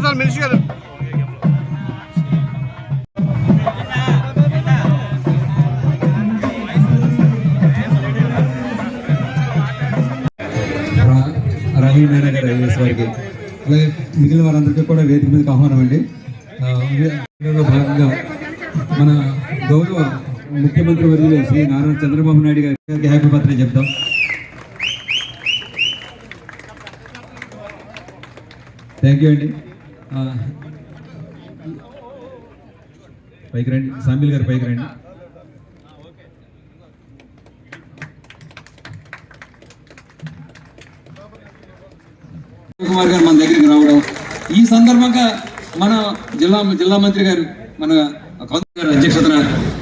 Sir మినిషి గారు రాహుల్ మీనా గారు IAS వారికి అలాగే మిగిలిన వారందరికీ కూడా వేదిక మీదకి ఆహ్వానం అండి. భాగంగా మన గౌరవ ముఖ్యమంత్రి వర్యులు శ్రీ నారా చంద్రబాబు నాయుడు గారికి హ్యాపీ బర్త్డే చెప్తాం. థ్యాంక్ యూ అండి. పైకి రండి, సామిల్ గారు పైకి రండి. కుమార్ గారు మన దగ్గరికి రావడం, ఈ సందర్భంగా మన జిల్లా మంత్రి గారు మన అధ్యక్షతన,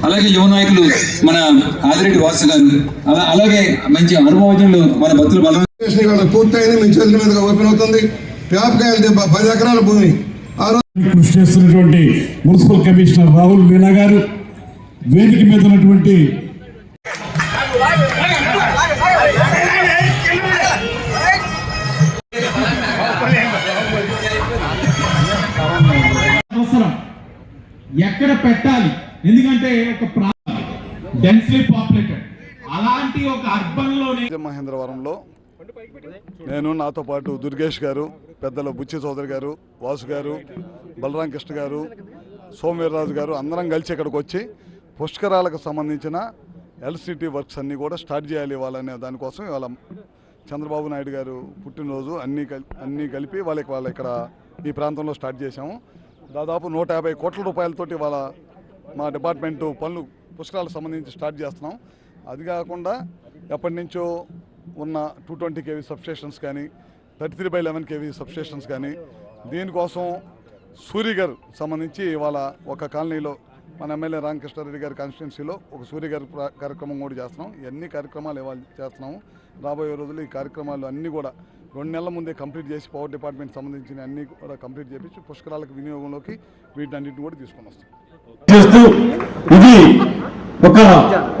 అలాగే యువ నాయకులు మన ఆదిరెడ్డి వాసు గారు, అలాగే మంచి అనుభవజ్ఞులు మన భక్తులు బలం పూర్తయింది. మీ చేతుల మీద ఓపెన్ అవుతుంది. వ్యాపకాయలు 10 ఎకరాల భూమి కృషి చేస్తున్నటువంటి మున్సిపల్ కమిషనర్ రాహుల్ మీనా గారు, వేదిక మీద ఉన్నటువంటి అవసరం ఎక్కడ పెట్టాలి, ఎందుకంటే ఒక డెన్స్లీ పాపులేటెడ్ అలాంటి ఒక అర్బన్ లోనే మహేంద్రవరంలో నేను, నాతో పాటు దుర్గేష్ గారు, పెద్దలు బుచ్చి చౌదరి గారు, వాసు గారు, బలరాం కృష్ణ గారు, సోమవీర్రాజు గారు అందరం కలిసి ఇక్కడికి వచ్చి పుష్కరాలకు సంబంధించిన ఎల్సిటీ వర్క్స్ అన్నీ కూడా స్టార్ట్ చేయాలి ఇవ్వాలనే దానికోసం ఇవాళ చంద్రబాబు నాయుడు గారు పుట్టినరోజు అన్నీ కలిపి వాళ్ళ ఇక్కడ ఈ ప్రాంతంలో స్టార్ట్ చేశాము. దాదాపు 150 కోట్ల రూపాయలతోటి ఇవాళ మా డిపార్ట్మెంటు పనులు పుష్కరాలకు సంబంధించి స్టార్ట్ చేస్తున్నాం. అది కాకుండా ఎప్పటి నుంచో ఉన్న 220 kV సబ్స్టేషన్స్ కానీ 33/11 kV సబ్స్టేషన్స్ కానీ దీనికోసం సూర్యగర్ సంబంధించి ఇవాళ ఒక కాలనీలో మన ఎమ్మెల్యే రామకృష్ణారెడ్డి గారి కాన్స్టిట్యున్సీలో ఒక సూర్యగర్ కార్యక్రమం కూడా చేస్తున్నాం. ఇవన్నీ కార్యక్రమాలు ఇవాళ చేస్తున్నాము. రాబోయే రోజుల్లో ఈ కార్యక్రమాలు అన్నీ కూడా 2 నెలల ముందే కంప్లీట్ చేసి పవర్ డిపార్ట్మెంట్ సంబంధించిన అన్నీ కూడా కంప్లీట్ చేపించి పుష్కరాలకు వినియోగంలోకి వీటన్నిటిని కూడా తీసుకొని వస్తాం. ఇది ఒక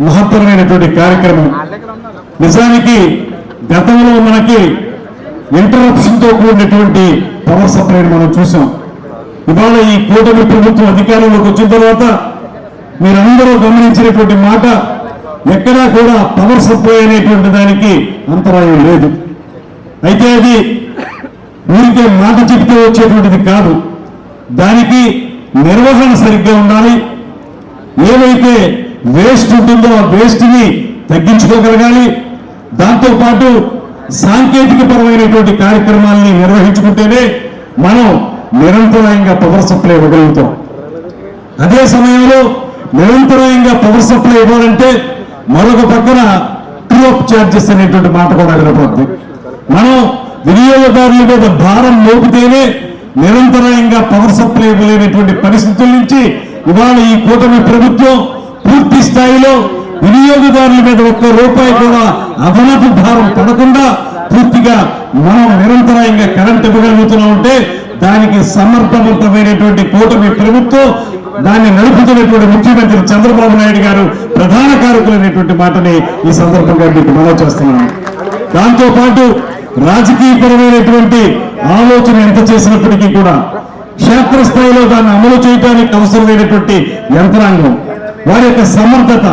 మహత్తరమైనటువంటి కార్యక్రమం. నిజానికి గతంలో మనకి ఇంటరప్షన్తో కూడినటువంటి పవర్ సప్లైని మనం చూసాం. ఇవాళ ఈ కూటమి ప్రభుత్వం అధికారంలోకి వచ్చిన తర్వాత మీరందరూ గమనించినటువంటి మాట, ఎక్కడా కూడా పవర్ సప్లై అనేటువంటి దానికి అంతరాయం లేదు. అయితే అది ఊరికే మాట చెప్తే వచ్చేటువంటిది కాదు. దానికి నిర్వహణ సరిగ్గా ఉండాలి. ఏవైతే వేస్ట్ ఉంటుందో ఆ వేస్ట్ని తగ్గించుకోగలగాలి. దాంతోపాటు సాంకేతిక పరమైనటువంటి కార్యక్రమాలని నిర్వహించుకుంటేనే మనం నిరంతరాయంగా పవర్ సప్లై ఇవ్వగలుగుతాం. అదే సమయంలో నిరంతరాయంగా పవర్ సప్లై ఇవ్వాలంటే మరొక పక్కన ట్రూ-అప్ ఛార్జెస్ అనేటువంటి మాట కూడా వినపడుతుంది. మనం వినియోగదారుల మీద భారం మోపితేనే నిరంతరాయంగా పవర్ సప్లై ఇవ్వలేనటువంటి పరిస్థితుల నుంచి ఇవాళ ఈ కూటమి ప్రభుత్వం పూర్తి స్థాయిలో వినియోగదారుల మీద ₹1 కూడా అదనపు భారం పడకుండా పూర్తిగా మనం నిరంతరాయంగా కరెంట్ ఇవ్వగలుగుతున్నామంటే దానికి సమర్థవంతమైనటువంటి కూటమి ప్రభుత్వం, దాన్ని నడుపుతున్నటువంటి ముఖ్యమంత్రి చంద్రబాబు నాయుడు గారు ప్రధాన కారకులైనటువంటి మాటని ఈ సందర్భంగా మీకు మనవి చేస్తున్నాను. దాంతోపాటు రాజకీయపరమైనటువంటి ఆలోచన ఎంత చేసినప్పటికీ కూడా క్షేత్రస్థాయిలో దాన్ని అమలు చేయడానికి అవసరమైనటువంటి యంత్రాంగం, వారి యొక్క సమర్థత,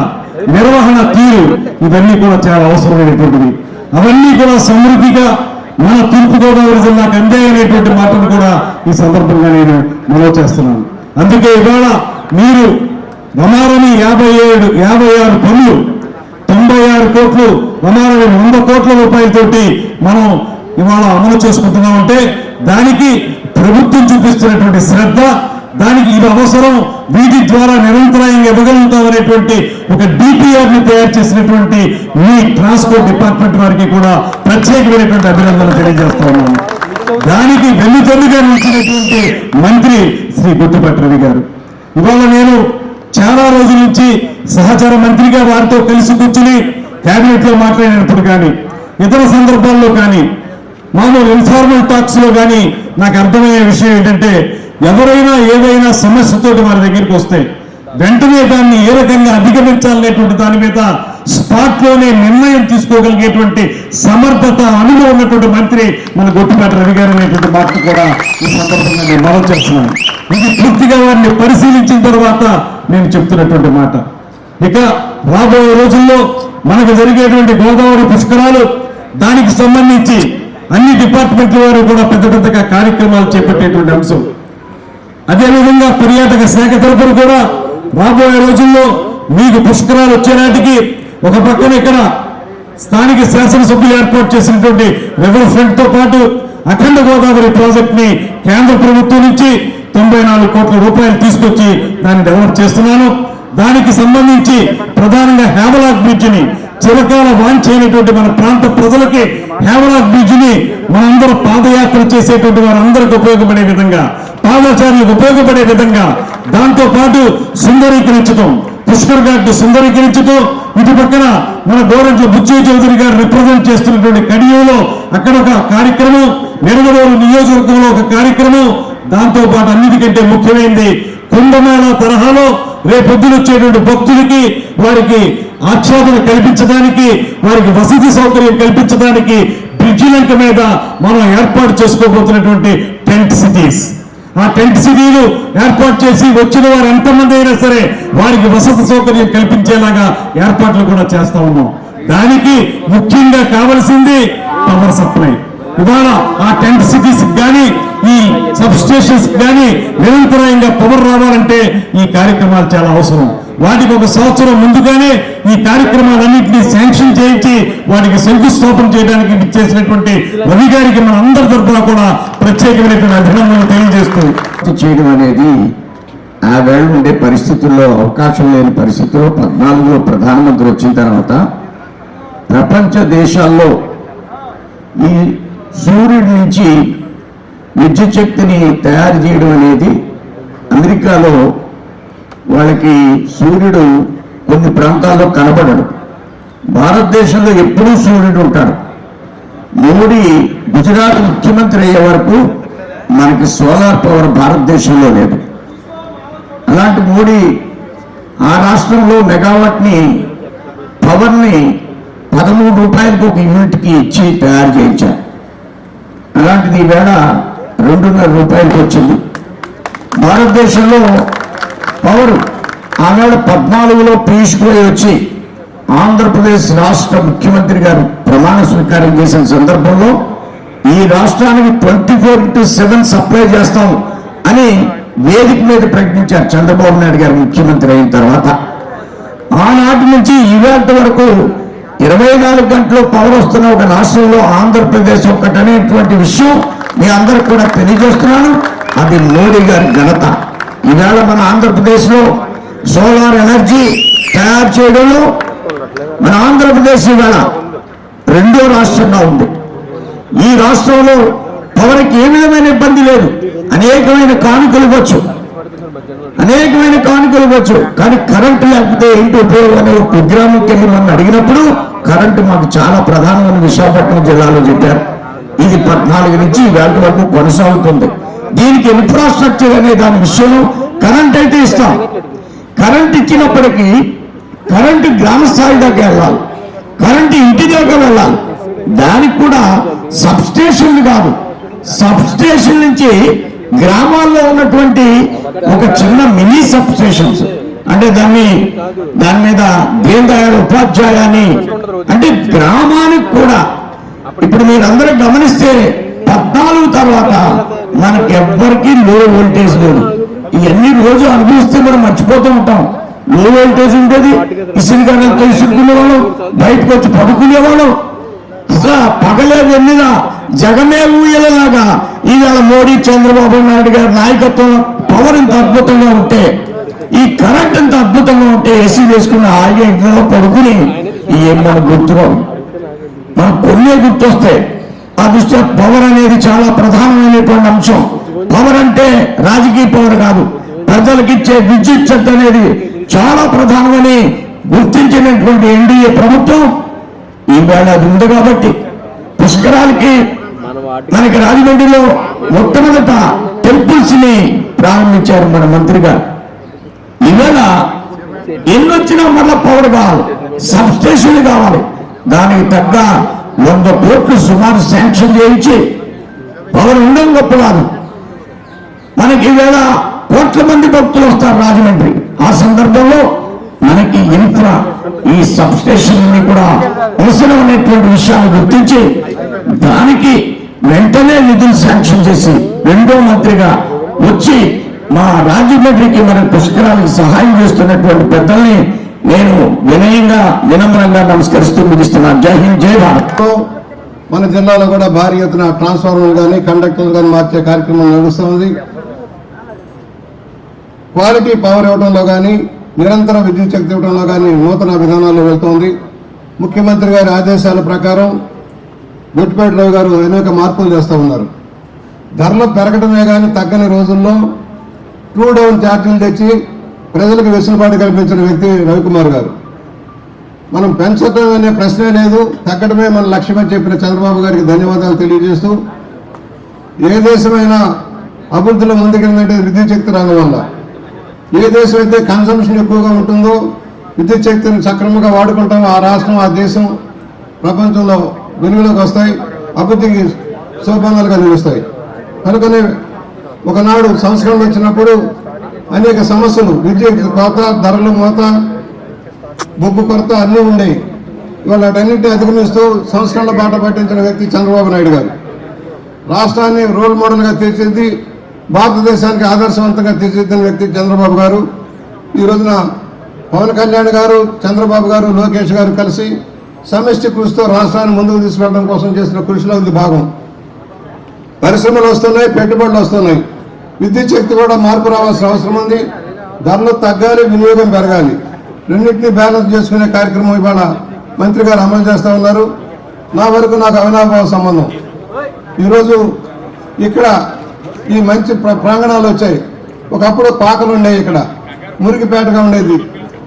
నిర్వహణ తీరు, ఇవన్నీ కూడా చాలా అవసరమైనటువంటివి. అవన్నీ కూడా సమృద్ధిగా మన తూర్పుగోదావరి జిల్లాకు అందాయనేటువంటి మాటను కూడా ఈ సందర్భంగా నేను మనవి చేస్తున్నాను. అందుకే ఇవాళ మీరు రమారమి 56 పనులు 96 కోట్లు రమారమి 100 కోట్ల రూపాయలతోటి మనం ఇవాళ అమలు చేసుకుంటున్నామంటే దానికి ప్రభుత్వం చూపిస్తున్నటువంటి శ్రద్ధ, దానికి ఇది అవసరం, వీటి ద్వారా నిరంతరాయంగా ఇవ్వగలుగుతామనేటువంటి ఒక డిపిఆర్ని తయారు చేసినటువంటి మీ ట్రాన్స్పోర్ట్ డిపార్ట్మెంట్ వారికి కూడా ప్రత్యేకమైనటువంటి అభినందనలు తెలియజేస్తా ఉన్నాను. దానికి వెన్నుతన్నుగా నిలిచినటువంటి మంత్రి శ్రీ గుత్తిపాటి రవి గారు. ఇవాళ నేను చాలా రోజుల నుంచి సహచార మంత్రిగా వారితో కలిసి కూర్చుని క్యాబినెట్ లో మాట్లాడినప్పుడు కానీ ఇతర సందర్భాల్లో కానీ మామూలు ఇన్ఫార్మల్ టాక్స్ లో కానీ నాకు అర్థమయ్యే విషయం ఏంటంటే ఎవరైనా ఏదైనా సమస్యతో వారి దగ్గరికి వస్తే వెంటనే దాన్ని ఏ రకంగా అధిగమించాలనేటువంటి దాని మీద స్పాట్ లోనే నిర్ణయం తీసుకోగలిగేటువంటి సమర్థత, అనుభవం ఉన్నటువంటి మంత్రి మన గుత్తిపాటి రవి గారు అనేటువంటి మాటను కూడా ఈ సందర్భంగా నేను మనవి చేస్తున్నాను. ఇది పూర్తిగా వారిని పరిశీలించిన తర్వాత నేను చెప్తున్నటువంటి మాట. ఇక రాబోయే రోజుల్లో మనకు జరిగేటువంటి గోదావరి పుష్కరాలు, దానికి సంబంధించి అన్ని డిపార్ట్మెంట్ల వారు కూడా పెద్ద పెద్దగా కార్యక్రమాలు చేపట్టేటువంటి అంశం. అదేవిధంగా పర్యాటక శాఖ తరఫున కూడా రాబోయే రోజుల్లో మీకు పుష్కరాలు వచ్చే నాటికి ఒక పక్కన ఇక్కడ స్థానిక శాసనసభ్యులు ఏర్పాటు చేసినటువంటి రివర్ ఫ్రంట్ తో పాటు అఖండ గోదావరి ప్రాజెక్ట్ ని కేంద్ర ప్రభుత్వం నుంచి 94 కోట్ల రూపాయలు తీసుకొచ్చి దాన్ని డెవలప్ చేస్తున్నాను. దానికి సంబంధించి ప్రధానంగా హేమలాక్ బ్రిడ్జ్ ని చిరకాల వాంఛైనటువంటి మన ప్రాంత ప్రజలకి హేమలాక్ బ్రిడ్జ్ ని మనందరూ పాదయాత్ర చేసేటువంటి వారందరికీ ఉపయోగపడే విధంగా, పాదచారులకు ఉపయోగపడే విధంగా, దాంతో పాటు సుందరీకరించడం, పుష్కర్ ఘాట్ సుందరీకరించడం, ఇటు పక్కన మన గోరంట్ల బుచ్చయ్య చౌదరి గారు రిప్రజెంట్ చేస్తున్నటువంటి కడియంలో అక్కడ ఒక కార్యక్రమం, నిడమడోలు నియోజకవర్గంలో ఒక కార్యక్రమం, దాంతో పాటు అన్నిటికంటే ముఖ్యమైనది కుంభమేళా తరహాలో రేపొద్దున వచ్చేటువంటి భక్తులకి వారికి ఆచ్ఛాదన కల్పించడానికి, వారికి వసతి సౌకర్యం కల్పించడానికి బ్రిడ్జిలంక మీద మనం ఏర్పాటు చేసుకోబోతున్నటువంటి టెంట్ సిటీస్. ఆ టెంట్ సిటీలు ఏర్పాటు చేసి వచ్చిన వారు ఎంతమంది అయినా సరే వారికి వసతి సౌకర్యం కల్పించేలాగా ఏర్పాట్లు కూడా చేస్తా ఉన్నాం. దానికి ముఖ్యంగా కావలసింది పవర్ సప్లై. ఇవాళ ఆ టెంట్ సిటీస్ కానీ ఈ సబ్ స్టేషన్స్ కానీ నిరంతరాయంగా పవర్ రావాలంటే ఈ కార్యక్రమాలు చాలా అవసరం. వాటికి ఒక సంవత్సరం ముందుగానే ఈ కార్యక్రమాలన్నింటినీ శాంక్షన్ చేయించి వాటికి శంకుస్థాపన చేయడానికి చేసినటువంటి రవి గారికి మన అందరి తరఫున కూడా ప్రత్యేకమైనటువంటి అభినందనలు తెలియజేస్తూ చేయడం అనేది ఆ వేళ ఉండే పరిస్థితుల్లో, అవకాశం లేని పరిస్థితుల్లో 14లో ప్రధానమంత్రి వచ్చిన తర్వాత ప్రపంచ దేశాల్లో ఈ సూర్యుడి నుంచి విద్యుత్ శక్తిని తయారు చేయడం అనేది, అమెరికాలో వాళ్ళకి సూర్యుడు కొన్ని ప్రాంతాల్లో కనబడడు. భారతదేశంలో ఎప్పుడూ సూర్యుడు ఉంటాడు. మోడీ గుజరాత్ ముఖ్యమంత్రి అయ్యే వరకు మనకి సోలార్ పవర్ భారతదేశంలో లేదు. అలాంటి మోడీ ఆ రాష్ట్రంలో మెగావాట్ని పవర్ని 13 రూపాయలకు ఒక యూనిట్కి ఇచ్చి తయారు చేయించారు. అలాంటిది ఈవేళ 2.5 రూపాయలకు వచ్చింది. భారతదేశంలో పవర్ ఆవేళ 14లో పీయూష్ గోయల్ వచ్చి ఆంధ్రప్రదేశ్ రాష్ట్ర ముఖ్యమంత్రి గారు ప్రమాణ స్వీకారం చేసిన సందర్భంలో ఈ రాష్ట్రానికి 24/7 సప్లై చేస్తాం అని వేదిక మీద ప్రకటించారు చంద్రబాబు నాయుడు గారు ముఖ్యమంత్రి అయిన తర్వాత. ఆనాటి నుంచి ఈవేళ వరకు 24 గంటలు పవర్ వస్తున్న ఒక రాష్ట్రంలో ఆంధ్రప్రదేశ్ ఒక్కటనేటువంటి విషయం మీ అందరికి కూడా తెలియజేస్తున్నాను. అది మోడీ గారి ఘనత. ఈవేళ మన ఆంధ్రప్రదేశ్లో సోలార్ ఎనర్జీ తయారు చేయడంలో మన ఆంధ్రప్రదేశ్ ఈవేళ 2వ రాష్ట్రంగా ఉంది. ఈ రాష్ట్రంలో పవర్కి ఏ విధమైన ఇబ్బంది లేదు. అనేకమైన కానుకలు ఇవ్వచ్చు, కానీ కరెంటు లేకపోతే ఏంటి ఉపయోగం అనే ఒక కుగ్రామంకి వెళ్ళి మనం అడిగినప్పుడు కరెంటు మాకు చాలా ప్రధానమైన విశాఖపట్నం జిల్లాలో చెప్పారు. ఇది 14 నుంచి వేళ వరకు కొనసాగుతుంది. దీనికి ఇన్ఫ్రాస్ట్రక్చర్ అనే దాని విషయంలో కరెంట్ అయితే ఇస్తాం. కరెంట్ ఇచ్చినప్పటికీ కరెంటు గ్రామ స్థాయి దాకా వెళ్ళాలి, కరెంటు ఇంటి దాకా వెళ్ళాలి. దానికి కూడా సబ్ స్టేషన్లు కాదు, సబ్ స్టేషన్ నుంచి గ్రామాల్లో ఉన్నటువంటి ఒక చిన్న మినీ సబ్ స్టేషన్స్, అంటే దాని మీద దీన్ దయాళ్ ఉపాధ్యాయ అని, అంటే గ్రామానికి కూడా ఇప్పుడు మీరందరూ గమనిస్తే 14 తర్వాత మనకి ఎవ్వరికి లో వోల్టేజ్ లేదు. ఇవన్నీ రోజు అనుభవిస్తే మనం మర్చిపోతూ ఉంటాం. లో వోల్టేజ్ ఉండేది, ఇసురుగడలతో ఇసురుకునేవాళ్ళం, బయటకు వచ్చి పడుకునేవాళ్ళం. అసలు పగలే వెళ్ళిన జగమే ఊయలలాగా ఈవేళ మోడీ చంద్రబాబు నాయుడు గారి నాయకత్వం పవర్ ఇంత అద్భుతంగా ఉంటే, ఈ కరెంట్ ఇంత అద్భుతంగా ఉంటే ఏసీ వేసుకున్న హాయిగా ఇంట్లో పడుకుని ఏం మనకు గుర్తురావు, మనకు కొన్నే గుర్తొస్తాయి. ఆ దృష్ట్యా పవర్ అనేది చాలా ప్రధానమైనటువంటి అంశం. పవర్ అంటే రాజకీయ పవర్ కాదు, ప్రజలకు ఇచ్చే విద్యుత్ శక్తి అనేది చాలా ప్రధానమని గుర్తించినటువంటి ఎన్డీఏ ప్రభుత్వం ఈవేళ అది ఉంది. కాబట్టి పుష్కరాలకి మనకి రాజమండ్రిలో మొట్టమొదట టెంపుల్స్ ని ప్రారంభించారు మన మంత్రి గారు. ఈవేళ ఎన్నొచ్చినా మళ్ళా పవర్ కావాలి, సబ్ స్టేషన్ కావాలి. దానికి తగ్గ 100 కోట్లు సుమారు శాంక్షన్ చేయించి పవర్ ఉండడం గొప్ప కాదు. మనకి ఈవేళ కోట్ల మంది భక్తులు వస్తారు రాజమండ్రి. ఆ సందర్భంలో మనకి ఇన్ఫ్రా, ఈ సబ్ స్టేషన్ కూడా అవసరమైనటువంటి విషయాన్ని గుర్తించి దానికి వెంటనే నిధులు శాంక్షన్ చేసి రెండో మంత్రిగా వచ్చి మా రాజమండ్రికి మన పుష్కరాలకు సహాయం చేస్తున్నటువంటి పెద్దల్ని నేను వినయంగా వినమ్రంగా నమస్కరిస్తూ ముగిస్తున్నాను. జై హింద్, జై భారత్. మన జిల్లాలో కూడా భారీ ఎత్తున ట్రాన్స్ఫార్మర్లు కానీ కండక్టర్లు కానీ మార్చే కార్యక్రమం నడుస్తుంది. క్వాలిటీ పవర్ ఇవ్వడంలో కానీ నిరంతర విద్యుత్ శక్తి ఇవ్వడంలో కానీ నూతన విధానాలు వెళ్తోంది. ముఖ్యమంత్రి గారి ఆదేశాల ప్రకారం గొట్టిపేట రావు గారు అనేక మార్పులు చేస్తూ ఉన్నారు. ధరలు పెరగడమే కానీ తగ్గని రోజుల్లో ట్రూ డౌన్ ఛార్జీలు తెచ్చి ప్రజలకు వెసులుబాటు కల్పించిన వ్యక్తి రవికుమార్ గారు. మనం పెంచడం అనే ప్రశ్నే లేదు, తగ్గడమే మన లక్ష్యమని చెప్పిన చంద్రబాబు గారికి ధన్యవాదాలు తెలియజేస్తూ, ఏ దేశమైనా అభివృద్ధిలో ముందుకెళ్ళినట్టే విద్యుత్ శక్తి రంగం వల్ల. ఏ దేశం అయితే కన్సంప్షన్ ఎక్కువగా ఉంటుందో, విద్యుత్ శక్తిని సక్రమంగా వాడుకుంటామో ఆ రాష్ట్రం, ఆ దేశం ప్రపంచంలో వెలుగులోకి వస్తాయి, అభివృద్ధికి సోపానాలుగా నిలుస్తాయి. కనుకనే ఒకనాడు సంస్కరణలు వచ్చినప్పుడు అనేక సమస్యలు, విద్యుత్ కోత, ధరలు మోత, బొగ్గు కొరత అన్నీ ఉండేవి. ఇవాళ వాటన్నింటినీ అధిగమిస్తూ సంస్కరణల బాట పట్టించిన వ్యక్తి చంద్రబాబు నాయుడు గారు. రాష్ట్రాన్ని రోల్ మోడల్గా తీర్చిది, భారతదేశానికి ఆదర్శవంతంగా తీర్చిదిద్దిన వ్యక్తి చంద్రబాబు గారు. ఈ రోజున పవన్ కళ్యాణ్ గారు, చంద్రబాబు గారు, లోకేష్ గారు కలిసి సమిష్టి కృషితో రాష్ట్రాన్ని ముందుకు తీసుకెళ్లడం కోసం చేసిన కృషిలో ఇది భాగం. పరిశ్రమలు వస్తున్నాయి, పెట్టుబడులు వస్తున్నాయి, విద్యుత్ శక్తి కూడా మార్పు రావాల్సిన అవసరం ఉంది. ధరలు తగ్గాలి, వినియోగం పెరగాలి, రెండింటినీ బ్యాలెన్స్ చేసుకునే కార్యక్రమం ఇవాళ మంత్రి గారు అమలు చేస్తూ ఉన్నారు. నా వరకు నాకు అవినాభావ సంబంధం. ఈరోజు ఇక్కడ ఈ మంచి ప్రాంగణాలు వచ్చాయి. ఒకప్పుడు పాకలు ఉండేవి, ఇక్కడ మురికిపేటగా ఉండేది.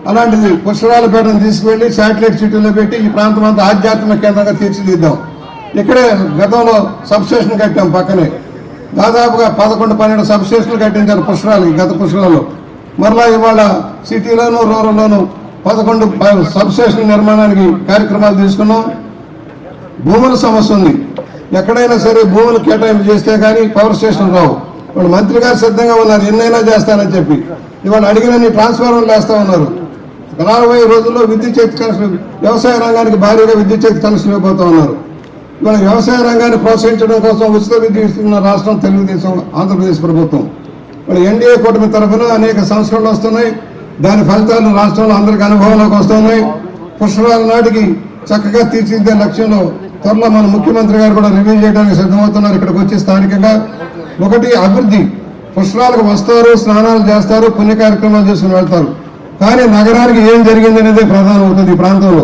అలాంటిది పుష్కరాలపేటను తీసుకువెళ్ళి శాటిలైట్ సిటీలో పెట్టి ఈ ప్రాంతం అంతా ఆధ్యాత్మిక కేంద్రంగా తీర్చిదిద్దాం. ఇక్కడే గతంలో సబ్స్టేషన్ కట్టాం పక్కనే. దాదాపుగా 11-12 సబ్స్టేషన్లు కట్టించారు పుష్కరాలకి గత పుష్కరాల్లో. మరలా ఇవాళ సిటీలోను రూరల్లోను 11 సబ్స్టేషన్ నిర్మాణానికి కార్యక్రమాలు తీసుకున్నాం. భూముల సమస్య ఉంది. ఎక్కడైనా సరే భూములు కేటాయింపు చేస్తే కానీ పవర్ స్టేషన్ రావు. వాళ్ళు మంత్రి గారు సిద్ధంగా ఉన్నారు, ఎన్నైనా చేస్తానని చెప్పి. ఇవాళ అడిగినన్ని ట్రాన్స్ఫార్మర్లు వేస్తూ ఉన్నారు. రాబోయే రోజుల్లో విద్యుత్ శక్తి కనెక్షన్, వ్యవసాయ రంగానికి భారీగా విద్యుత్ శక్తి కనెక్షన్ ఇవ్వబోతూ ఉన్నారు. ఇవాళ వ్యవసాయ రంగాన్ని ప్రోత్సహించడం కోసం ఉచిత విద్యుత్ ఇస్తున్న రాష్ట్రం తెలుగుదేశం, ఆంధ్రప్రదేశ్ ప్రభుత్వం. వాళ్ళు ఎన్డీఏ కూటమి తరఫున అనేక సంస్కరణలు వస్తున్నాయి. దాని ఫలితాలు రాష్ట్రంలో అందరికీ అనుభవంలోకి వస్తున్నాయి. పుష్కరాల నాటికి చక్కగా తీర్చిదిద్దే లక్ష్యంలో త్వరలో మన ముఖ్యమంత్రి గారు కూడా రివ్యూ చేయడానికి సిద్ధమవుతున్నారు. ఇక్కడికి వచ్చి స్థానికంగా ఒకటి అభివృద్ధి, పుష్కరాలకు వస్తారు, స్నానాలు చేస్తారు, పుణ్య కార్యక్రమాలు చేసుకుని వెళ్తారు. కానీ నగరానికి ఏం జరిగింది అనేది ప్రధానం అవుతుంది. ఈ ప్రాంతంలో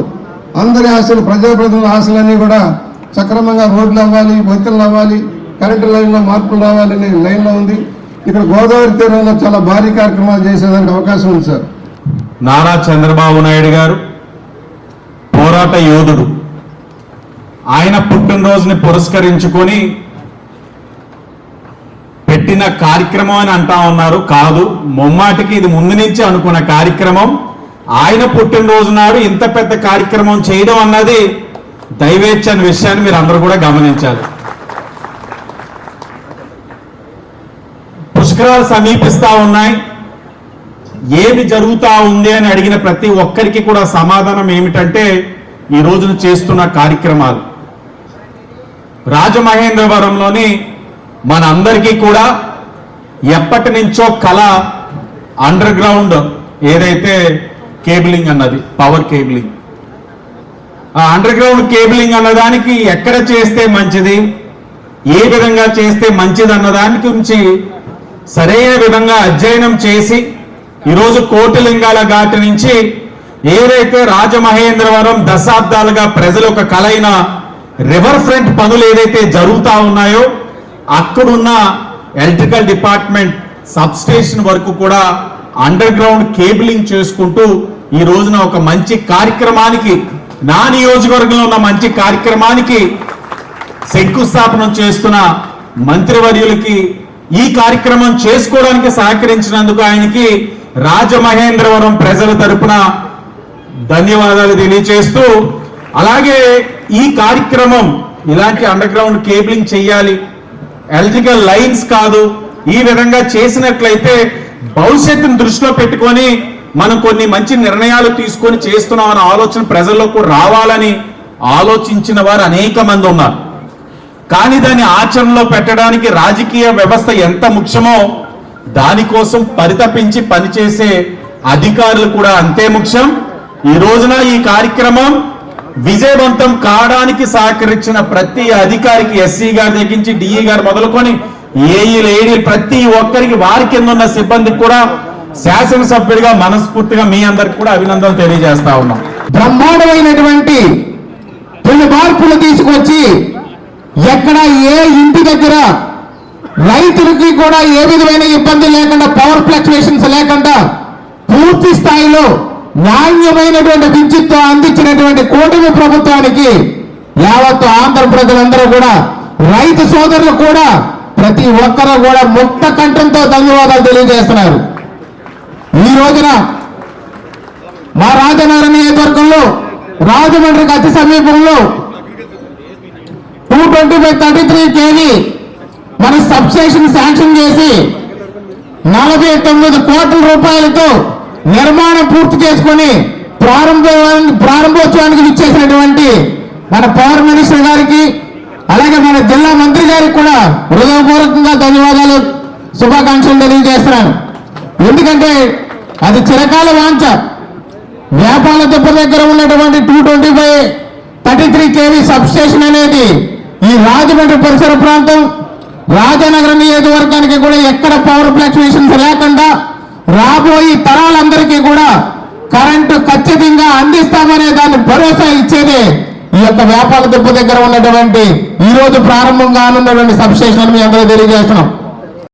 అందరి ఆశలు, ప్రజాప్రతినిధుల ఆశలన్నీ కూడా సక్రమంగా రోడ్లు అవ్వాలి, వంతెనలు అవ్వాలి, కరెంటు లైన్లో మార్పులు రావాలనే లైన్లో ఉంది. ఇక్కడ గోదావరి తీరంలో చాలా భారీ కార్యక్రమాలు చేసేదానికి అవకాశం ఉంది సార్. నారా చంద్రబాబు నాయుడు గారు పోరాట యోధుడు. ఆయన పుట్టినరోజుని పురస్కరించుకొని పెట్టిన కార్యక్రమం అని అంటా ఉన్నారు. కాదు, మొమ్మాటికి ఇది ముందు నుంచి అనుకున్న కార్యక్రమం. ఆయన పుట్టినరోజు నాడు ఇంత పెద్ద కార్యక్రమం చేయడం అన్నది దైవేచ్ఛ అనే విషయాన్ని మీరు అందరూ కూడా గమనించాలి. పుష్కరాలు సమీపిస్తా ఉన్నాయి. ఏమి జరుగుతా ఉంది అని అడిగిన ప్రతి ఒక్కరికి కూడా సమాధానం ఏమిటంటే ఈ రోజున చేస్తున్న కార్యక్రమాలు. రాజమహేంద్రవరంలోని మన అందరికీ కూడా ఎప్పటి నుంచో కళ అండర్ గ్రౌండ్ ఏదైతే కేబులింగ్ అన్నది, పవర్ కేబులింగ్. ఆ అండర్ గ్రౌండ్ కేబులింగ్ అన్నదానికి ఎక్కడ చేస్తే మంచిది, ఏ విధంగా చేస్తే మంచిది అన్నదాని గురించి సరైన విధంగా అధ్యయనం చేసి ఈరోజు కోటిలింగాల ఘాటి నుంచి ఏదైతే రాజమహేంద్రవరం దశాబ్దాలుగా ప్రజలు ఒక కలైన రివర్ ఫ్రంట్ పనులు ఏదైతే జరుగుతా ఉన్నాయో అక్కడున్న ఎలక్ట్రికల్ డిపార్ట్మెంట్ సబ్ స్టేషన్ వరకు కూడా అండర్ గ్రౌండ్ కేబులింగ్ చేసుకుంటూ ఈ రోజున ఒక మంచి కార్యక్రమానికి, నా నియోజకవర్గంలో ఉన్న మంచి కార్యక్రమానికి శంకుస్థాపనం చేస్తున్న మంత్రివర్యులకి ఈ కార్యక్రమం చేసుకోవడానికి సహకరించినందుకు ఆయనకి రాజమహేంద్రవరం ప్రజల తరపున ధన్యవాదాలు తెలియజేస్తూ, అలాగే ఈ కార్యక్రమం ఇలాంటి అండర్ గ్రౌండ్ కేబులింగ్ చేయాలి, ఎలక్ట్రికల్ లైన్స్ కాదు, ఈ విధంగా చేసినట్లయితే భవిష్యత్తును దృష్టిలో పెట్టుకొని మనం కొన్ని మంచి నిర్ణయాలు తీసుకొని చేస్తున్నామన్న ఆలోచన ప్రజల్లోకి రావాలని ఆలోచించిన వారు అనేక మంది ఉన్నారు. కానీ దాన్ని ఆచరణలో పెట్టడానికి రాజకీయ వ్యవస్థ ఎంత ముఖ్యమో దానికోసం పరితపించి పనిచేసే అధికారులు కూడా అంతే ముఖ్యం. ఈ రోజున ఈ కార్యక్రమం విజయవంతం కావడానికి సహకరించిన ప్రతి అధికారికి, ఎస్సీ గారి దగ్గర నుంచి డిఈ గారు మొదలుకొని ఏఈలు, ఏడీలు ప్రతి ఒక్కరికి వారి కింద ఉన్న సిబ్బందికి కూడా శాసనసభ్యుడిగా మనస్ఫూర్తిగా మీ అందరికి కూడా అభినందనలు తెలియజేస్తా ఉన్నాం. బ్రహ్మాండమైనటువంటి కొన్ని మార్పులు తీసుకొచ్చి ఎక్కడ ఏ ఇంటి దగ్గర రైతులకి కూడా ఏ విధమైన ఇబ్బంది లేకుండా, పవర్ ఫ్లక్చువేషన్స్ లేకుండా పూర్తి స్థాయిలో నాణ్యమైనటువంటి విద్యుత్ అందించినటువంటి కూటమి ప్రభుత్వానికి యావత్తు ఆంధ్ర ప్రజలందరూ కూడా, రైతు సోదరులు కూడా, ప్రతి ఒక్కరూ కూడా ముక్త కంఠంతో ధన్యవాదాలు తెలియజేస్తున్నారు. ఈ రోజున మా రాజనగరం నియోజకవర్గంలో రాజమండ్రికి అతి సమీపంలో 225/33 kV మన సబ్స్టేషన్ శాంక్షన్ చేసి 49 కోట్ల రూపాయలతో నిర్మాణం పూర్తి చేసుకొని ప్రారంభోత్సవానికి విచ్చేసినటువంటి మన పవర్ మినిస్టర్ గారికి, అలాగే మన జిల్లా మంత్రి గారికి కూడా హృదయపూర్వకంగా ధన్యవాదాలు, శుభాకాంక్షలు తెలియజేస్తున్నాను. ఎందుకంటే అది చిరకాల వాంఛ. వేపాల దెబ్బ దగ్గర ఉన్నటువంటి 225/33 kV సబ్ స్టేషన్ అనేది ఈ రాజమండ్రి పరిసర ప్రాంతం రాజనగరం నియోజకవర్గానికి కూడా ఎక్కడ పవర్ ఫ్లక్చువేషన్స్ లేకుండా రాబోయే తరాలందరికీ కూడా కరెంటు ఖచ్చితంగా అందిస్తామనే దాన్ని భరోసా ఇచ్చేదే ఈ యొక్క వేపాల దెబ్బ దగ్గర ఉన్నటువంటి ఈ రోజు ప్రారంభంగా ఉన్నటువంటి సబ్ స్టేషన్ మీ అందరూ తెలియజేస్తున్నాం.